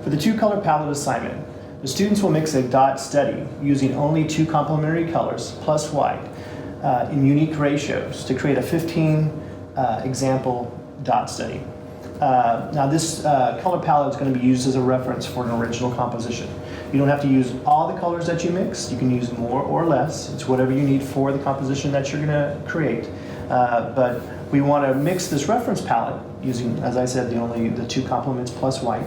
For the two-color palette assignment, the students will mix a dot study using only two complementary colors plus white in unique ratios to create a 15 example dot study. Now this color palette is going to be used as a reference for an original composition. You don't have to use all the colors that you mix. You can use more or less. It's whatever you need for the composition that you're going to create. But we want to mix this reference palette using, as I said, the two complements plus white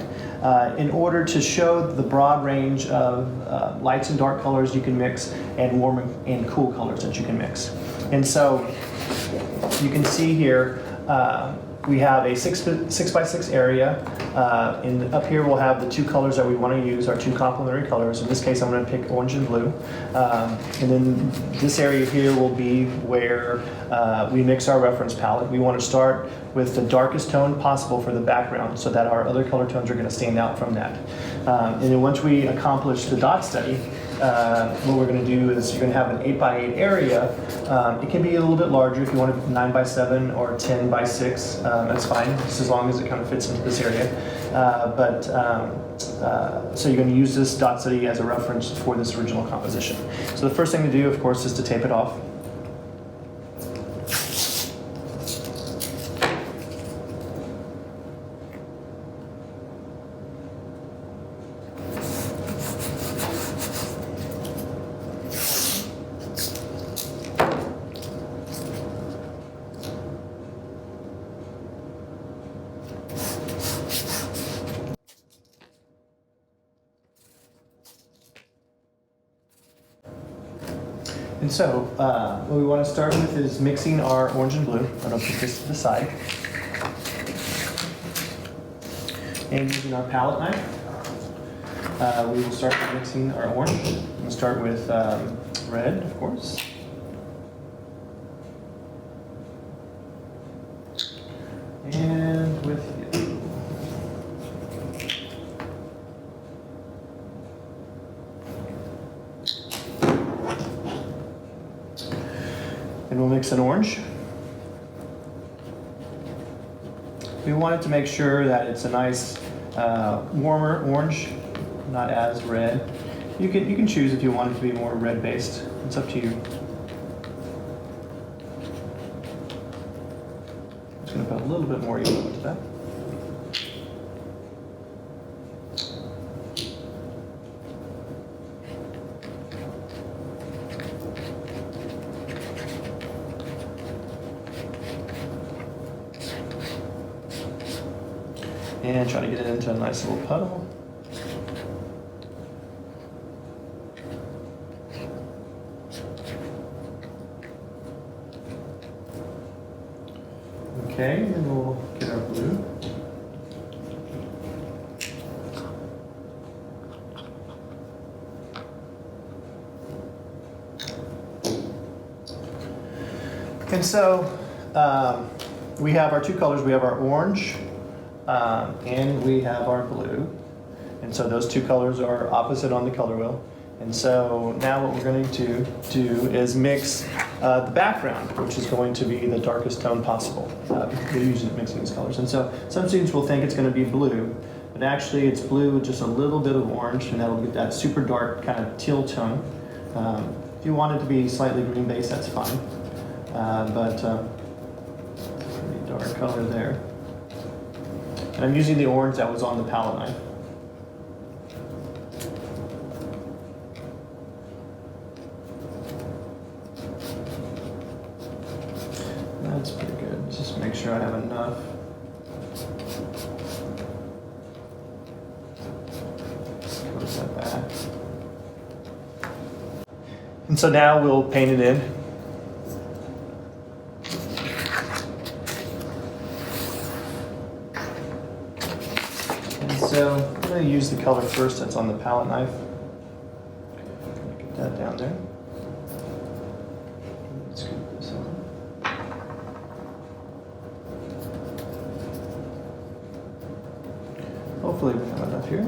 in order to show the broad range of lights and dark colors you can mix and warm and cool colors that you can mix. And so you can see here we have a 6 by 6 area, and up here we'll have the two colors that we want to use, our two complementary colors. In this case, I'm going to pick orange and blue. And then this area here will be where we mix our reference palette. We want to start with the darkest tone possible for the background so that our other color tones are going to stand out from that. And then once we accomplish the dot study, what we're going to do is you're going to have an 8 by 8 area. It can be a little bit larger if you want it 9 by 7 or 10 by 6. That's fine, just as long as it kind of fits into this area. So you're going to use this dot study as a reference for this original composition. So the first thing to do, of course, is to tape it off. And so, what we want to start with is mixing our orange and blue. I'm going to put this to the side. And using our palette knife, we will start mixing our orange. We'll start with red, of course. And with yellow. And we'll mix an orange. We wanted to make sure that it's a nice warmer orange, not as red. You can choose if you want it to be more red based. It's up to you. I'm just going to put a little bit more yellow into that. And try to get it into a nice little puddle. Okay, and we'll get our blue. And so we have our two colors. We have our orange and we have our blue. And so those two colors are opposite on the color wheel. And so now what we're going to do is mix the background, which is going to be the darkest tone possible. We're usually mixing these colors. And so some students will think it's going to be blue, but actually it's blue with just a little bit of orange, and that'll get that super dark kind of teal tone. If you want it to be slightly green based, that's fine. Pretty dark color there. And I'm using the orange that was on the palette knife. That's pretty good. Just make sure I have enough. Close that back. And so now we'll paint it in. And so I'm going to use the color first that's on the palette knife. Get that down there. Let's scoop this on. Hopefully we have enough here.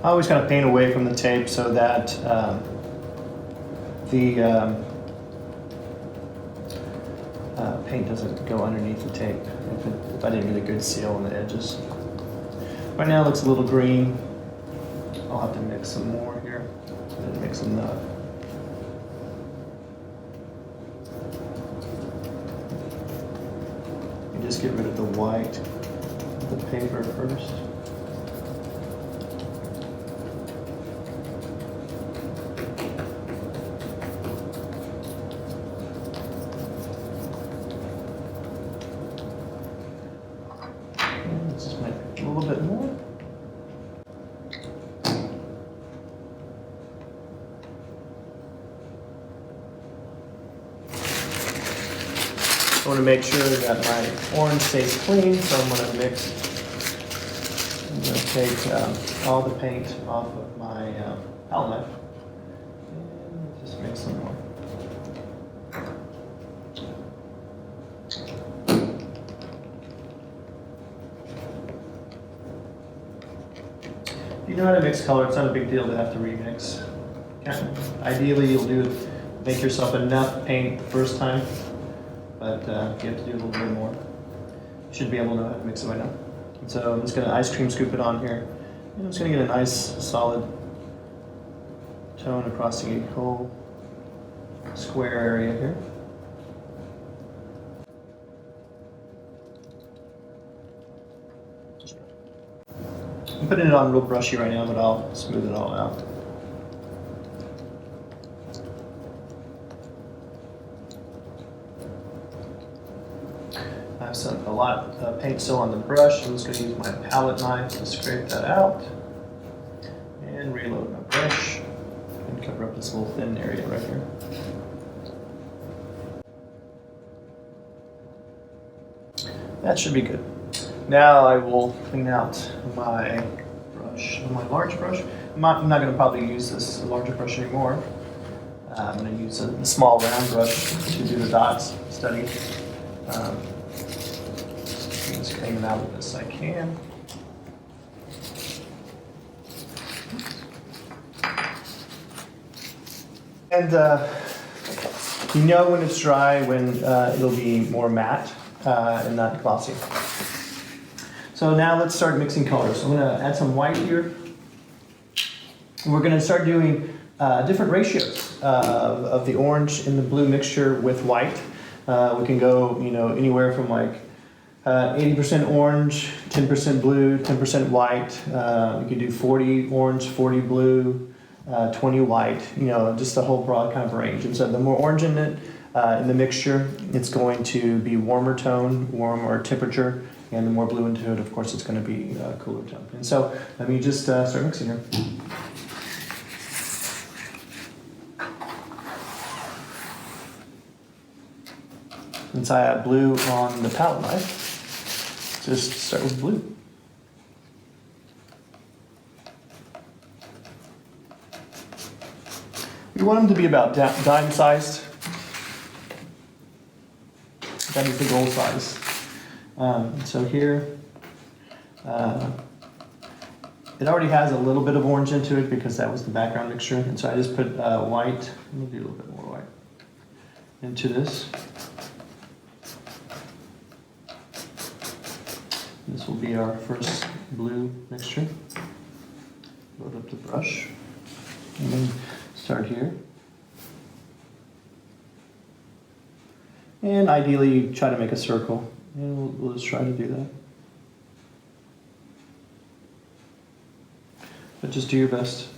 I always kind of paint away from the tape so that the paint doesn't go underneath the tape. If I didn't get a good seal on the edges. Right now it looks a little green. I'll have to mix some more here. I didn't mix enough. You just get rid of the white of the paper first. Let's just make a little bit more. I want to make sure that my orange stays clean, so I'm going to mix. I'm going to take all the paint off of my palette knife and just mix some more. If you know how to mix color, it's not a big deal to have to remix. Ideally, you'll make yourself enough paint the first time. But you have to do a little bit more. You should be able to know how to mix it by now. And so I'm just going to ice cream scoop it on here. And I'm just going to get a nice solid tone across the whole square area here. I'm putting it on real brushy right now, but I'll smooth it all out. I have a lot of paint still on the brush. I'm just going to use my palette knife to scrape that out and reload my brush and cover up this little thin area right here. That should be good. Now I will clean out my brush, my large brush. I'm not going to probably use this larger brush anymore. I'm going to use a small round brush to do the dots study. Just clean it out as best I can. And you know when it's dry, when it'll be more matte and not glossy. So now let's start mixing colors. I'm going to add some white here. We're going to start doing different ratios of the orange and the blue mixture with white. We can go, anywhere from like 80% orange, 10% blue, 10% white. You can do 40 orange, 40 blue, 20 white. Just a whole broad kind of range. And so the more orange in it, in the mixture, it's going to be warmer tone, warmer temperature, and the more blue into it, of course, it's going to be cooler tone. And so let me just start mixing here. Since I have blue on the palette knife, just start with blue. We want them to be about dime sized. That is the goal size. So here, it already has a little bit of orange into it because that was the background mixture. And so I just put white, let me do a little bit more white, into this. This will be our first blue mixture. Load up the brush. And then start here. And ideally, try to make a circle. And we'll just try to do that. But just do your best.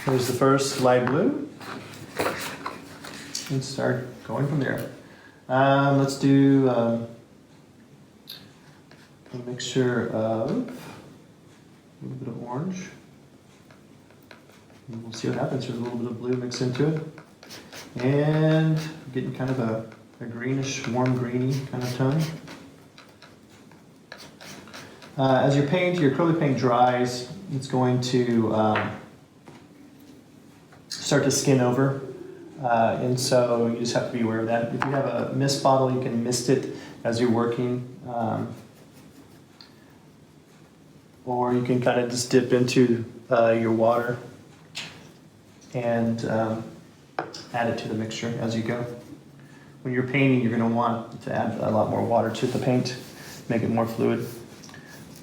Here's the first light blue. And start going from there. Let's do a mixture of a little bit of orange. And we'll see what happens. There's a little bit of blue mixed into it. And getting kind of a greenish, warm greeny kind of tone. As your acrylic paint dries, it's going to start to skin over. And so you just have to be aware of that. If you have a mist bottle, you can mist it as you're working. Or you can kind of just dip into your water and add it to the mixture as you go. When you're painting, you're going to want to add a lot more water to the paint, make it more fluid.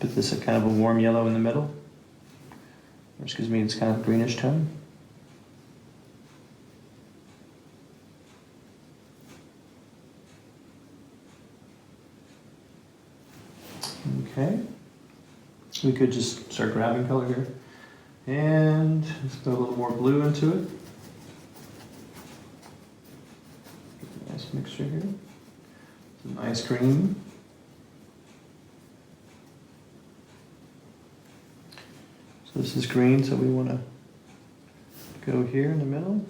Put this at kind of a warm yellow in the middle, or excuse me, it's kind of greenish tone. Okay, we could just start grabbing color here, and let's put a little more blue into it. Get a nice mixture here. Some nice green. So this is green, so we want to go here in the middle.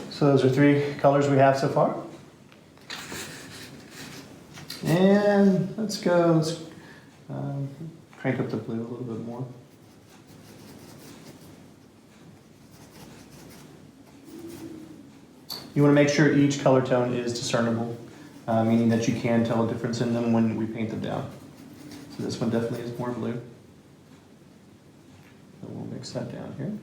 So those are 3 colors we have so far. And let's crank up the blue a little bit more. You want to make sure each color tone is discernible, meaning that you can tell a difference in them when we paint them down. So this one definitely is more blue. So we'll mix that down here.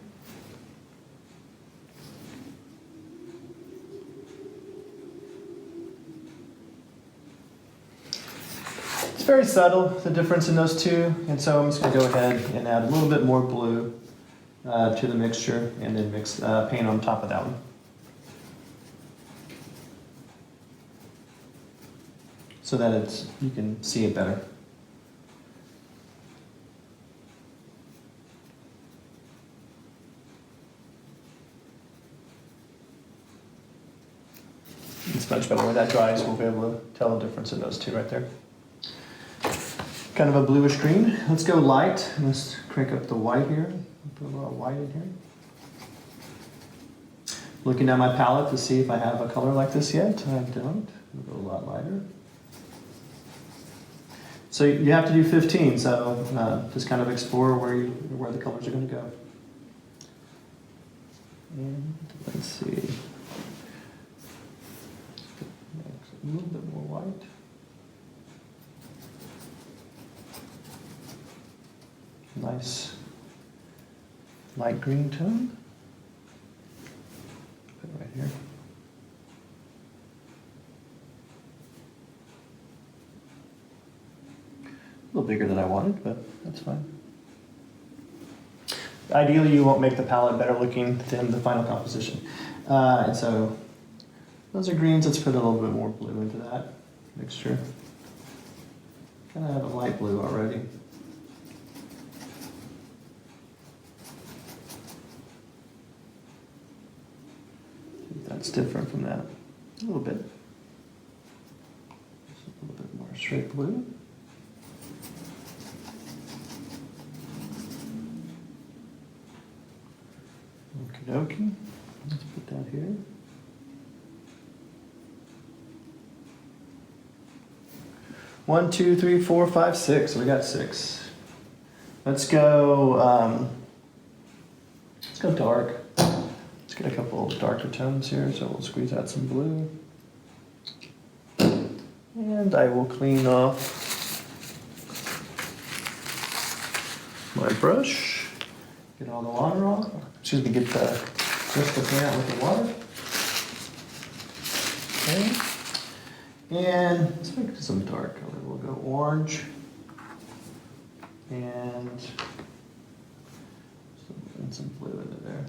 It's very subtle, the difference in those two, and so I'm just going to go ahead and add a little bit more blue to the mixture, and then mix paint on top of that one. So that you can see it better. It's much better when that dries. We'll be able to tell the difference in those two right there. Kind of a bluish green. Let's go light. Let's crank up the white here. Put a little white in here. Looking at my palette to see if I have a color like this yet. I don't. I'll go a lot lighter. So you have to do 15. So just kind of explore where the colors are going to go. And let's see. A little bit more white. Nice light green tone. Put it right here. A little bigger than I wanted, but that's fine. Ideally, you won't make the palette better looking than the final composition. And so those are greens. Let's put a little bit more blue into that mixture. Kind of have a light blue already. That's different from that. A little bit. Just a little bit more straight blue. Okie dokie. Let's put that here. One, two, three, four, five, six. We got 6. Let's go dark. Let's get a couple darker tones here, so we'll squeeze out some blue. And I will clean off my brush, get all the water off. Excuse me, get the crystal clean out with the water. Okay. And let's make some dark color. We'll go orange and some blue into there.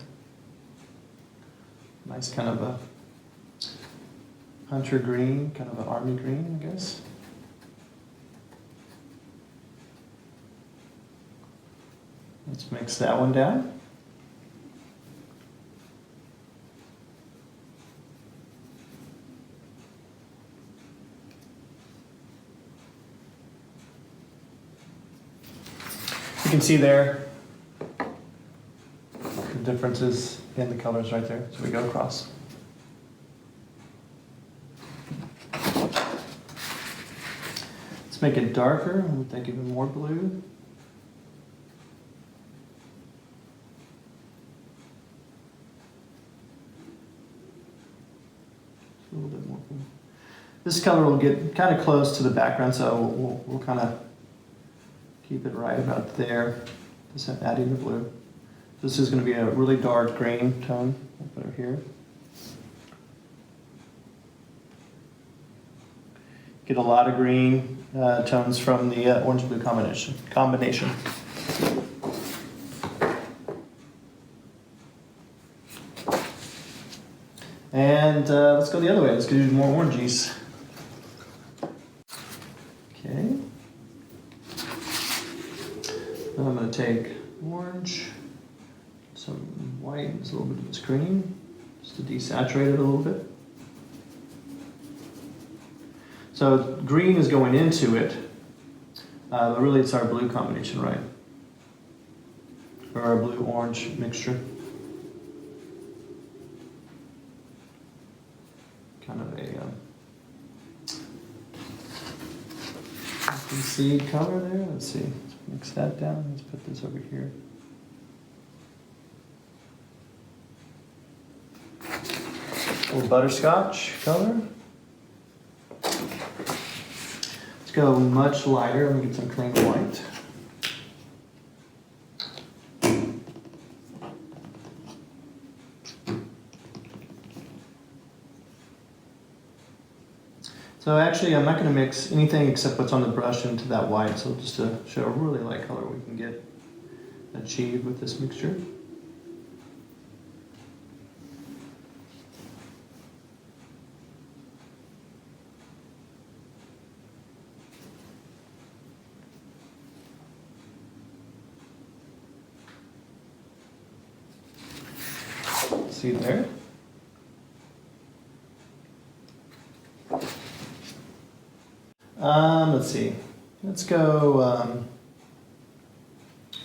Nice kind of a hunter green, kind of an army green, I guess. Let's mix that one down. You can see there the differences in the colors right there. So we go across. Let's make it darker. I would think even more blue. A little bit more blue. This color will get kind of close to the background, so we'll kind of keep it right about there. Just adding the blue. This is going to be a really dark green tone. We'll put it here. Get a lot of green tones from the orange-blue combination. And let's go the other way. Let's do more oranges. Okay. Now I'm going to take orange, some white, and a little bit of this green, just to desaturate it a little bit. So green is going into it, but really it's our blue combination, right? Or our blue-orange mixture. Kind of a you can see color there. Let's see. Let's mix that down. Let's put this over here. A little butterscotch color. Let's go much lighter. Let me get some clean white. So actually, I'm not going to mix anything except what's on the brush into that white. So just to show a really light color we can achieve with this mixture. See there? Let's see. Let's go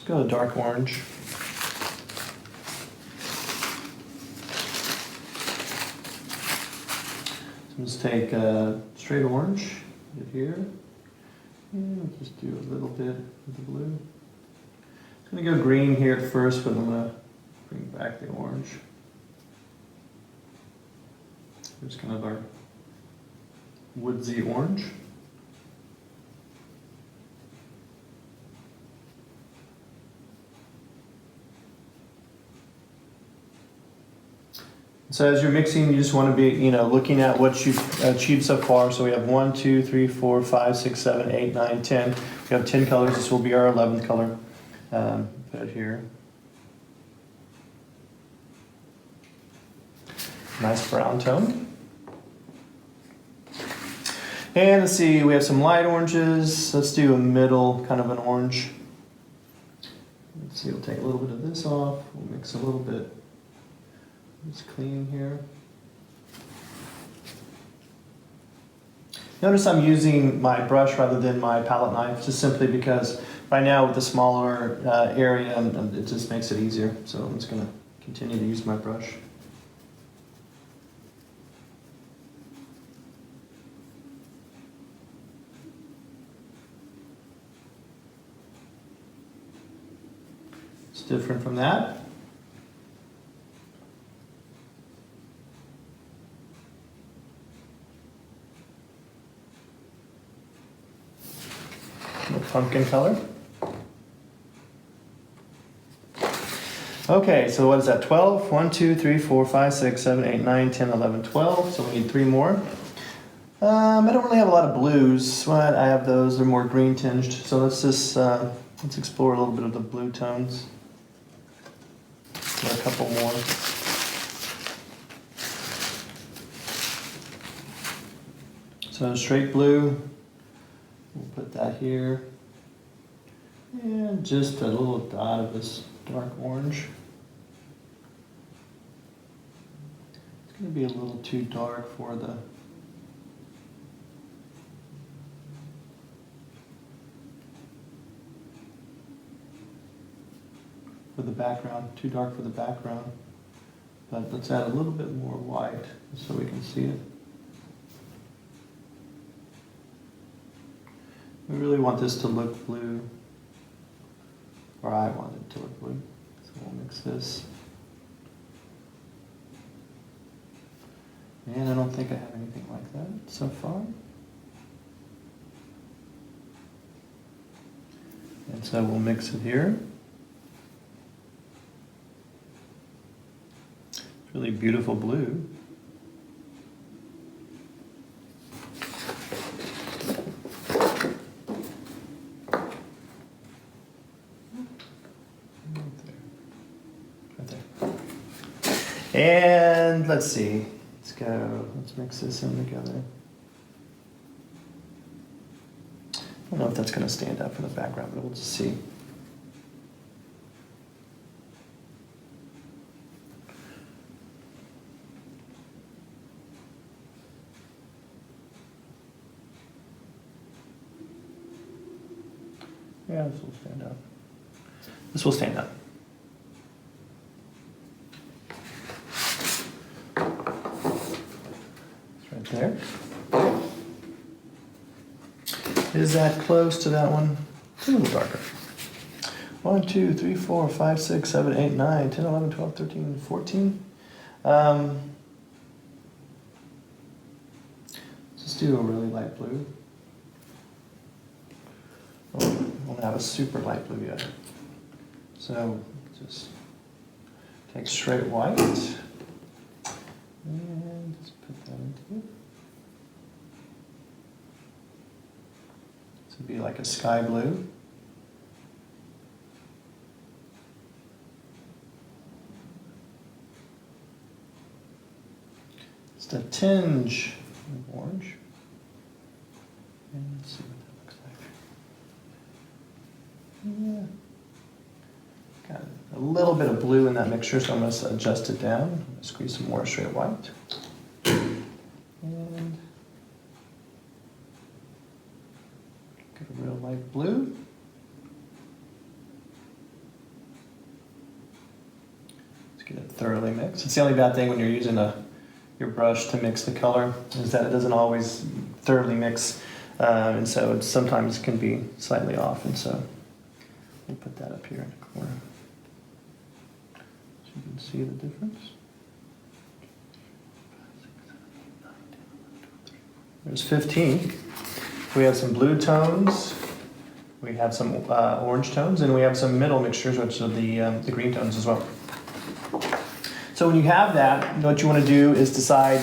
a dark orange. So let's take a straight orange, put it here, and just do a little bit with the blue. I'm going to go green here at first, but I'm going to bring back the orange. Here's kind of our woodsy orange. So as you're mixing, you just want to be, looking at what you've achieved so far. So we have 1, 2, 3, 4, 5, 6, 7, 8, 9, 10. We have 10 colors. This will be our 11th color. Put it here. Nice brown tone. And let's see, we have some light oranges. Let's do a middle kind of an orange. Let's see, we'll take a little bit of this off. We'll mix a little bit. It's clean here. Notice I'm using my brush rather than my palette knife, just simply because right now with the smaller area, it just makes it easier. So I'm just going to continue to use my brush. It's different from that. Pumpkin color. Okay, so what is that? 12? 1, 2, 3, 4, 5, 6, 7, 8, 9, 10, 11, 12. So we need 3 more. I don't really have a lot of blues, but I have those. They're more green tinged. So let's just let's explore a little bit of the blue tones. A couple more. So straight blue. We'll put that here. And just a little dot of this dark orange. It's going to be a little too dark for the background, too dark for the background. But let's add a little bit more white so we can see it. We really want this to look blue. Or I want it to look blue. So we'll mix this. And I don't think I have anything like that so far. And so we'll mix it here. It's really beautiful blue. And let's see, let's mix this in together. I don't know if that's going to stand up for the background, but we'll just see. Yeah, this will stand up. This will stand up. There. Is that close to that one? It's a little darker. 1, 2, 3, 4, 5, 6, 7, 8, 9, 10, 11, 12, 13, 14. Let's just do a really light blue. Oh, we don't have a super light blue yet. So just take straight white. And just put that into it. This would be like a sky blue. Just a tinge of orange. And let's see what that looks like. Yeah. Got a little bit of blue in that mixture, so I'm going to adjust it down. I'm going to squeeze some more straight white. And get a real light blue. Let's get it thoroughly mixed. It's the only bad thing when you're using your brush to mix the color is that it doesn't always thoroughly mix, and so it sometimes can be slightly off. And so we'll put that up here in the corner. You can see the difference. There's 15. We have some blue tones, we have some orange tones, and we have some middle mixtures, which are the green tones as well. So when you have that, what you want to do is decide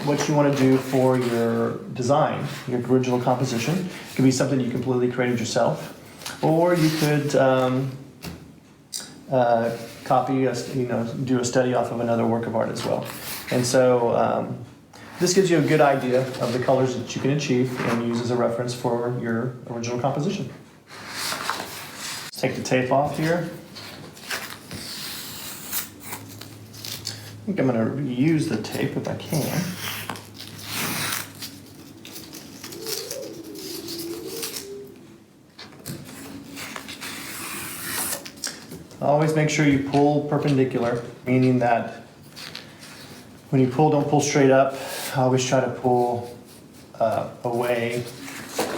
what you want to do for your design, your original composition. It could be something you completely created yourself, or you could copy, do a study off of another work of art as well. And so this gives you a good idea of the colors that you can achieve and use as a reference for your original composition. Let's take the tape off here. I think I'm going to reuse the tape if I can. Always make sure you pull perpendicular, meaning that when you pull, don't pull straight up. I always try to pull away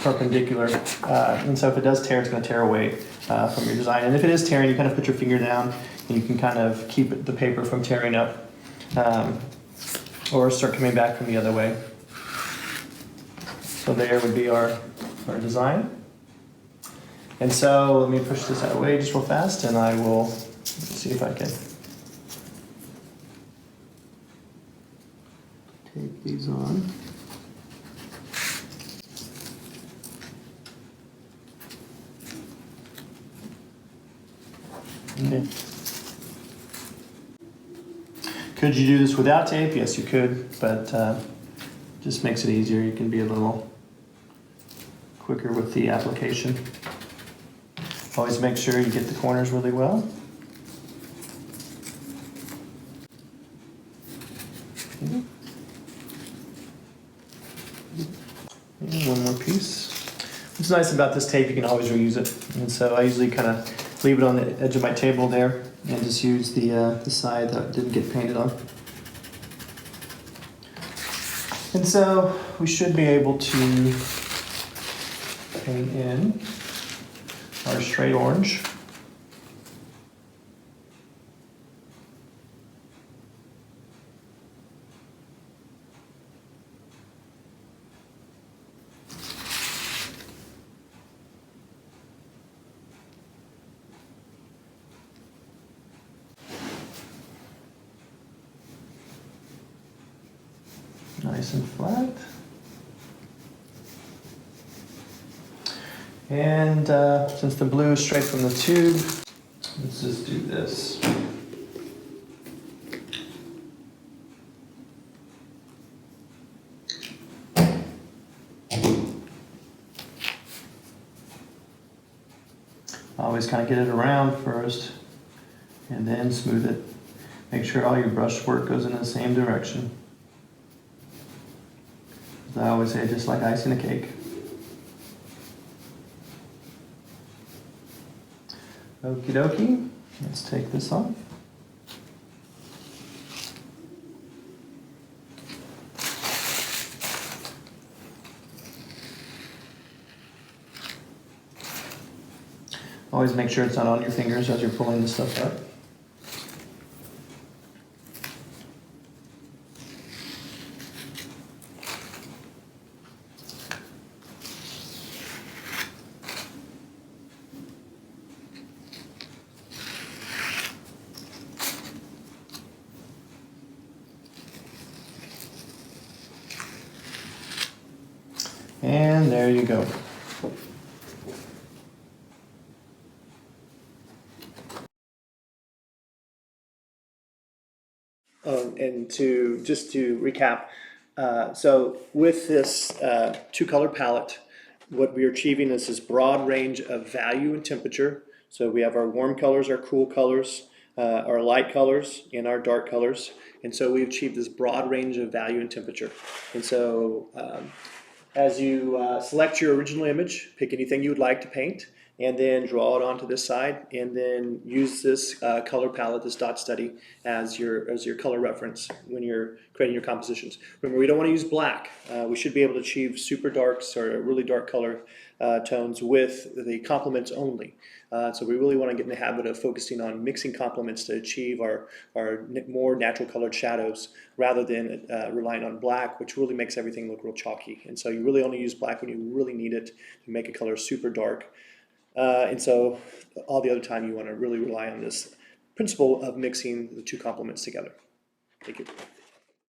perpendicular. And so if it does tear, it's going to tear away from your design. And if it is tearing, you kind of put your finger down and you can kind of keep the paper from tearing up or start coming back from the other way. So there would be our design. And so let me push this out of the way just real fast, and I will see if I can take these on. Okay. Could you do this without tape? Yes, you could, but just makes it easier. You can be a little quicker with the application. Always make sure you get the corners really well. And one more piece. What's nice about this tape, you can always reuse it. And so I usually kind of leave it on the edge of my table there and just use the side that didn't get painted on. And so we should be able to paint in our straight orange. nice and flat. And since the blue is straight from the tube, let's just do this. Always kind of get it around first and then smooth it. Make sure all your brush work goes in the same direction. As I always say, just like icing a cake. Okie dokie, let's take this off. Always make sure it's not on your fingers as you're pulling this stuff up. And there you go. And just to recap, so with this two-color palette, what we are achieving is this broad range of value and temperature. So we have our warm colors, our cool colors, our light colors, and our dark colors. And so we've achieved this broad range of value and temperature. And so as you select your original image, pick anything you would like to paint, and then draw it onto this side, and then use this color palette, this dot study, as your color reference when you're creating your compositions. Remember, we don't want to use black. We should be able to achieve super darks or really dark color tones with the complements only. So we really want to get in the habit of focusing on mixing complements to achieve our more natural colored shadows rather than relying on black, which really makes everything look real chalky. And so you really only use black when you really need it to make a color super dark. And so all the other time you want to really rely on this principle of mixing the two complements together. Thank you.